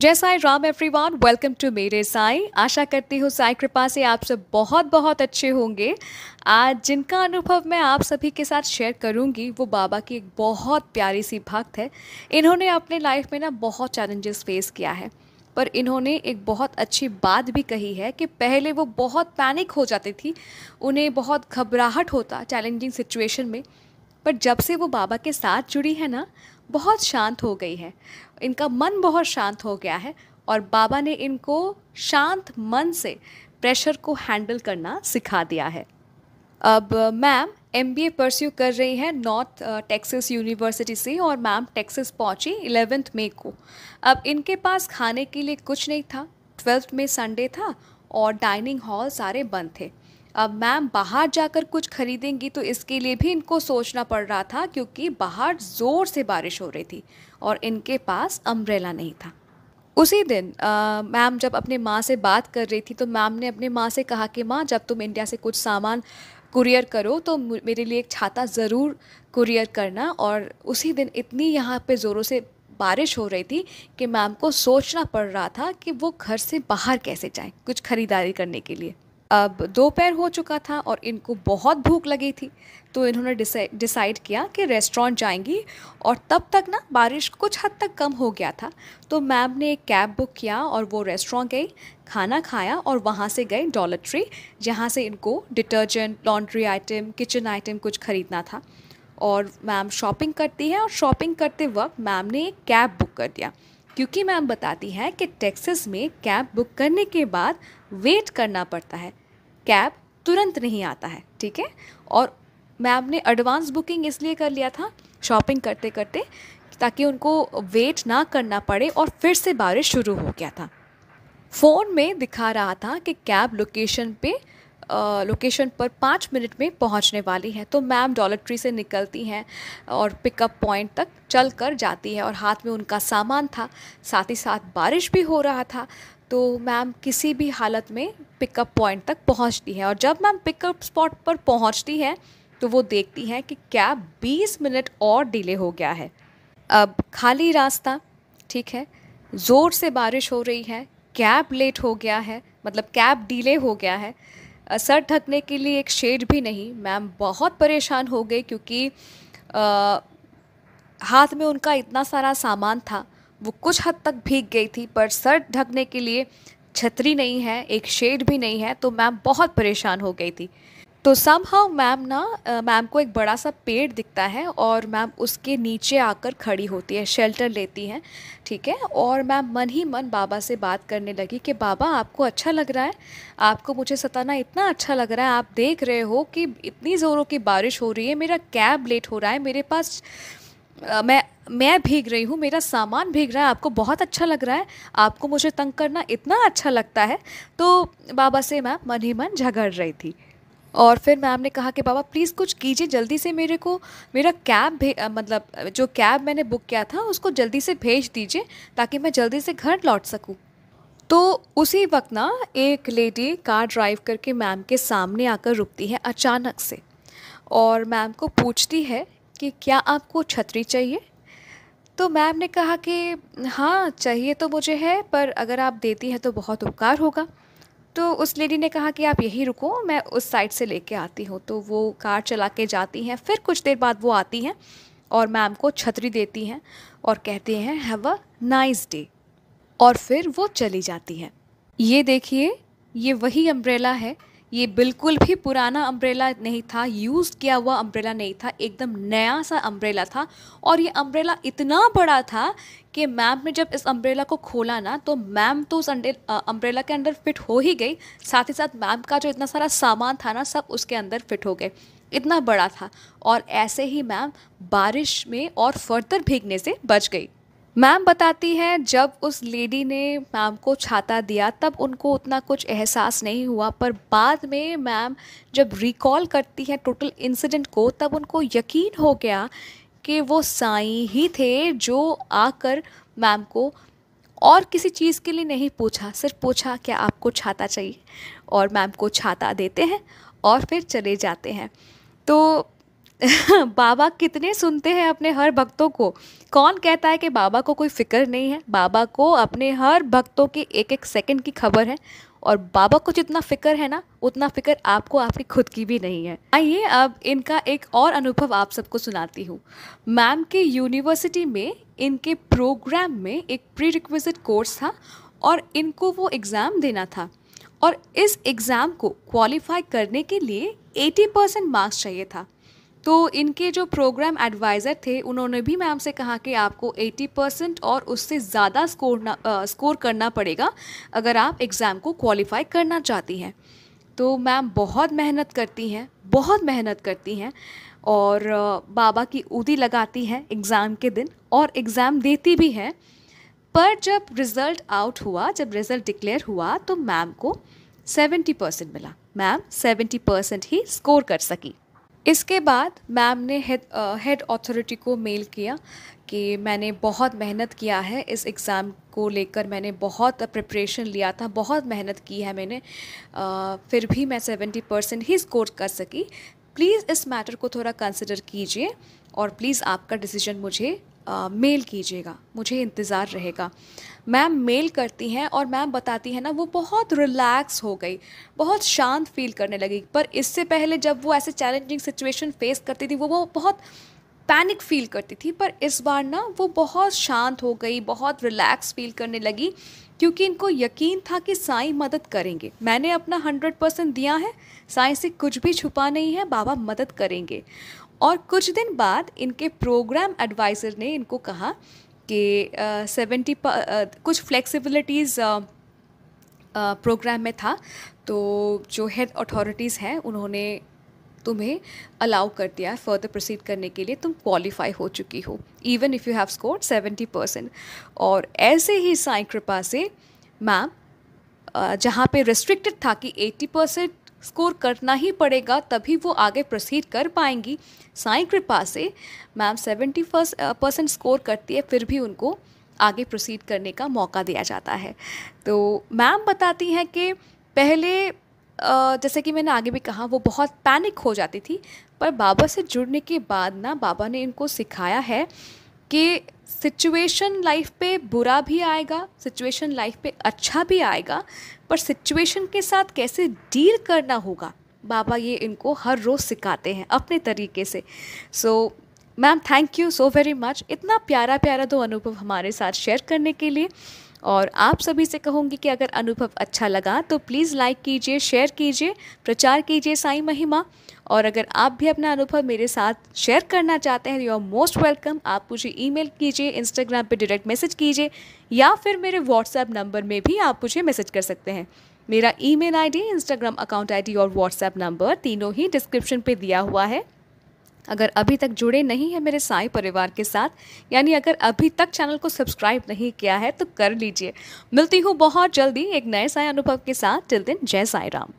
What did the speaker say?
जय Sai Ram everyone, welcome to मेरे साई। आशा करती हूँ साई कृपा से आप सब बहुत बहुत अच्छे होंगे। आज जिनका अनुभव मैं आप सभी के साथ शेयर करूँगी वो बाबा की एक बहुत प्यारी सी भक्त है। इन्होंने अपने लाइफ में ना बहुत चैलेंजेस फेस किया है, पर इन्होंने एक बहुत अच्छी बात भी कही है कि पहले वो बहुत पैनिक हो जाती थी, उन्हें बहुत घबराहट होता चैलेंजिंग सिचुएशन में, पर जब से वो बाबा के साथ जुड़ी है ना, बहुत शांत हो गई है। इनका मन बहुत शांत हो गया है और बाबा ने इनको शांत मन से प्रेशर को हैंडल करना सिखा दिया है। अब मैम एमबीए परस्यू कर रही हैं नॉर्थ टेक्सास यूनिवर्सिटी से और मैम टेक्सास पहुंची 11 मई को। अब इनके पास खाने के लिए कुछ नहीं था। 12 में संडे था और डाइनिंग हॉल सारे बंद थे। अब मैम बाहर जाकर कुछ खरीदेंगी तो इसके लिए भी इनको सोचना पड़ रहा था, क्योंकि बाहर ज़ोर से बारिश हो रही थी और इनके पास अम्ब्रेला नहीं था। उसी दिन मैम जब अपने माँ से बात कर रही थी तो मैम ने अपने माँ से कहा कि माँ, जब तुम इंडिया से कुछ सामान कुरियर करो तो मेरे लिए एक छाता ज़रूर कुरियर करना। और उसी दिन इतनी यहाँ पे ज़ोरों से बारिश हो रही थी कि मैम को सोचना पड़ रहा था कि वो घर से बाहर कैसे जाएं कुछ ख़रीदारी करने के लिए। अब दोपहर हो चुका था और इनको बहुत भूख लगी थी, तो इन्होंने डिसाइड किया कि रेस्टोरेंट जाएंगी। और तब तक ना बारिश कुछ हद तक कम हो गया था, तो मैम ने एक कैब बुक किया और वो रेस्टोरेंट गई, खाना खाया और वहाँ से गए डॉलर ट्री, जहाँ से इनको detergent, laundry item, kitchen item कुछ ख़रीदना था। और मैम शॉपिंग करती है और शॉपिंग करते वक्त मैम ने एक कैब बुक कर दिया, क्योंकि मैम बताती है कि टेक्सास में कैब बुक करने के बाद वेट करना पड़ता है, कैब तुरंत नहीं आता है। ठीक है। और मैम ने एडवांस बुकिंग इसलिए कर लिया था शॉपिंग करते करते, ताकि उनको वेट ना करना पड़े। और फिर से बारिश शुरू हो गया था। फ़ोन में दिखा रहा था कि कैब लोकेशन पर 5 मिनट में पहुंचने वाली है। तो मैम डॉलर ट्री से निकलती हैं और पिकअप पॉइंट तक चल कर जाती है और हाथ में उनका सामान था, साथ ही साथ बारिश भी हो रहा था। तो मैम किसी भी हालत में पिकअप पॉइंट तक पहुंचती है और जब मैम पिकअप स्पॉट पर पहुंचती है तो वो देखती है कि कैब 20 मिनट और डिले हो गया है। अब खाली रास्ता, ठीक है, ज़ोर से बारिश हो रही है, कैब लेट हो गया है, मतलब कैब डिले हो गया है, सर ढकने के लिए एक शेड भी नहीं। मैम बहुत परेशान हो गई, क्योंकि हाथ में उनका इतना सारा सामान था, वो कुछ हद तक भीग गई थी, पर सर ढकने के लिए छतरी नहीं है, एक शेड भी नहीं है, तो मैम बहुत परेशान हो गई थी। तो समहाउ मैम को एक बड़ा सा पेड़ दिखता है और मैम उसके नीचे आकर खड़ी होती है, शेल्टर लेती हैं। ठीक है। और मैम मन ही मन बाबा से बात करने लगी कि बाबा, आपको अच्छा लग रहा है, आपको मुझे सताना इतना अच्छा लग रहा है, आप देख रहे हो कि इतनी ज़ोरों की बारिश हो रही है, मेरा कैब लेट हो रहा है, मेरे पास मैं भीग रही हूँ, मेरा सामान भीग रहा है, आपको बहुत अच्छा लग रहा है, आपको मुझे तंग करना इतना अच्छा लगता है। तो बाबा से मैम मन ही मन झगड़ रही थी। और फिर मैम ने कहा कि बाबा प्लीज़ कुछ कीजिए, जल्दी से मेरे को मेरा मतलब जो कैब मैंने बुक किया था उसको जल्दी से भेज दीजिए, ताकि मैं जल्दी से घर लौट सकूं। तो उसी वक्त ना एक लेडी कार ड्राइव करके मैम के सामने आकर रुकती है अचानक से और मैम को पूछती है कि क्या आपको छतरी चाहिए। तो मैम ने कहा कि हाँ चाहिए तो मुझे है, पर अगर आप देती हैं तो बहुत उपकार होगा। तो उस लेडी ने कहा कि आप यहीं रुको, मैं उस साइड से लेके आती हूँ। तो वो कार चला के जाती हैं, फिर कुछ देर बाद वो आती हैं और मैम को छतरी देती हैं और कहती हैं हैव अ नाइस डे, और फिर वो चली जाती हैं। ये देखिए, ये वही अम्ब्रेला है। ये बिल्कुल भी पुराना अम्ब्रेला नहीं था, यूज़ किया हुआ अम्ब्रेला नहीं था, एकदम नया सा अम्ब्रेला था। और ये अम्ब्रेला इतना बड़ा था कि मैम ने जब इस अम्ब्रेला को खोला ना, तो मैम तो उस अम्ब्रेला के अंदर फिट हो ही गई, साथ ही साथ मैम का जो इतना सारा सामान था ना, सब उसके अंदर फिट हो गए, इतना बड़ा था। और ऐसे ही मैम बारिश में और फर्दर भीगने से बच गई। मैम बताती हैं जब उस लेडी ने मैम को छाता दिया तब उनको उतना कुछ एहसास नहीं हुआ, पर बाद में मैम जब रिकॉल करती हैं टोटल इंसिडेंट को, तब उनको यकीन हो गया कि वो साईं ही थे जो आकर मैम को और किसी चीज़ के लिए नहीं पूछा, सिर्फ पूछा क्या आपको छाता चाहिए, और मैम को छाता देते हैं और फिर चले जाते हैं। तो बाबा कितने सुनते हैं अपने हर भक्तों को। कौन कहता है कि बाबा को कोई फिक्र नहीं है? बाबा को अपने हर भक्तों के एक एक सेकंड की खबर है, और बाबा को जितना फिक्र है ना, उतना फिक्र आपको आपकी खुद की भी नहीं है। आइए अब इनका एक और अनुभव आप सबको सुनाती हूँ। मैम के यूनिवर्सिटी में इनके प्रोग्राम में एक प्री रिक्विजिट कोर्स था, और इनको वो एग्ज़ाम देना था, और इस एग्ज़ाम को क्वालिफाई करने के लिए 80% मार्क्स चाहिए था। तो इनके जो प्रोग्राम एडवाइज़र थे, उन्होंने भी मैम से कहा कि आपको 80% और उससे ज़्यादा स्कोर करना पड़ेगा अगर आप एग्ज़ाम को क्वालिफाई करना चाहती हैं। तो मैम बहुत मेहनत करती हैं, बहुत मेहनत करती हैं, और बाबा की ऊदी लगाती हैं एग्ज़ाम के दिन, और एग्ज़ाम देती भी हैं। पर जब रिज़ल्ट आउट हुआ, जब रिज़ल्ट डिक्लेयर हुआ, तो मैम को 70% मिला। मैम 70% ही स्कोर कर सकी। इसके बाद मैम ने हेड अथॉरिटी को मेल किया कि मैंने बहुत मेहनत किया है इस एग्ज़ाम को लेकर, मैंने बहुत प्रिपरेशन लिया था, बहुत मेहनत की है मैंने, फिर भी मैं 70% ही स्कोर कर सकी। प्लीज़ इस मैटर को थोड़ा कंसिडर कीजिए, और प्लीज़ आपका डिसीजन मुझे मेल कीजिएगा, मुझे इंतज़ार रहेगा। मैम मेल करती हैं, और मैम बताती हैं ना, वो बहुत रिलैक्स हो गई, बहुत शांत फील करने लगी। पर इससे पहले जब वो ऐसे चैलेंजिंग सिचुएशन फेस करती थी, वो बहुत पैनिक फील करती थी, पर इस बार ना वो बहुत शांत हो गई, बहुत रिलैक्स फील करने लगी, क्योंकि इनको यकीन था कि साईं मदद करेंगे। मैंने अपना 100% दिया है, साईं से कुछ भी छुपा नहीं है, बाबा मदद करेंगे। और कुछ दिन बाद इनके प्रोग्राम एडवाइज़र ने इनको कहा कि 70 कुछ फ्लेक्सिबिलिटीज़ प्रोग्राम में था, तो जो हेड अथॉरिटीज़ हैं उन्होंने तुम्हें अलाउ कर दिया है फर्दर प्रोसीड करने के लिए, तुम क्वालिफाई हो चुकी हो, even if you have scored 70%। और ऐसे ही साईं कृपा से मैम जहाँ पे रिस्ट्रिक्टेड था कि 80% स्कोर करना ही पड़ेगा तभी वो आगे प्रोसीड कर पाएंगी, साईं कृपा से मैम 70% स्कोर करती है, फिर भी उनको आगे प्रोसीड करने का मौका दिया जाता है। तो मैम बताती हैं कि पहले जैसे कि मैंने आगे भी कहा, वो बहुत पैनिक हो जाती थी, पर बाबा से जुड़ने के बाद ना, बाबा ने इनको सिखाया है कि सिचुएशन लाइफ पे बुरा भी आएगा, सिचुएशन लाइफ पे अच्छा भी आएगा, पर सिचुएशन के साथ कैसे डील करना होगा, बाबा ये इनको हर रोज़ सिखाते हैं अपने तरीके से। So ma'am thank you so very much, इतना प्यारा प्यारा दो अनुभव हमारे साथ शेयर करने के लिए। और आप सभी से कहूँगी कि अगर अनुभव अच्छा लगा तो प्लीज़ लाइक कीजिए, शेयर कीजिए, प्रचार कीजिए साईं महिमा। और अगर आप भी अपना अनुभव मेरे साथ शेयर करना चाहते हैं, यू आर मोस्ट वेलकम। आप मुझे ईमेल कीजिए, इंस्टाग्राम पे डायरेक्ट मैसेज कीजिए, या फिर मेरे व्हाट्सएप नंबर में भी आप मुझे मैसेज कर सकते हैं। मेरा email ID, Instagram account ID और व्हाट्सएप नंबर तीनों ही डिस्क्रिप्शन पे दिया हुआ है। अगर अभी तक जुड़े नहीं हैं मेरे साईं परिवार के साथ, यानी अगर अभी तक चैनल को सब्सक्राइब नहीं किया है तो कर लीजिए। मिलती हूँ बहुत जल्दी एक नए साईं अनुभव के साथ। टिल देन जय साईं राम।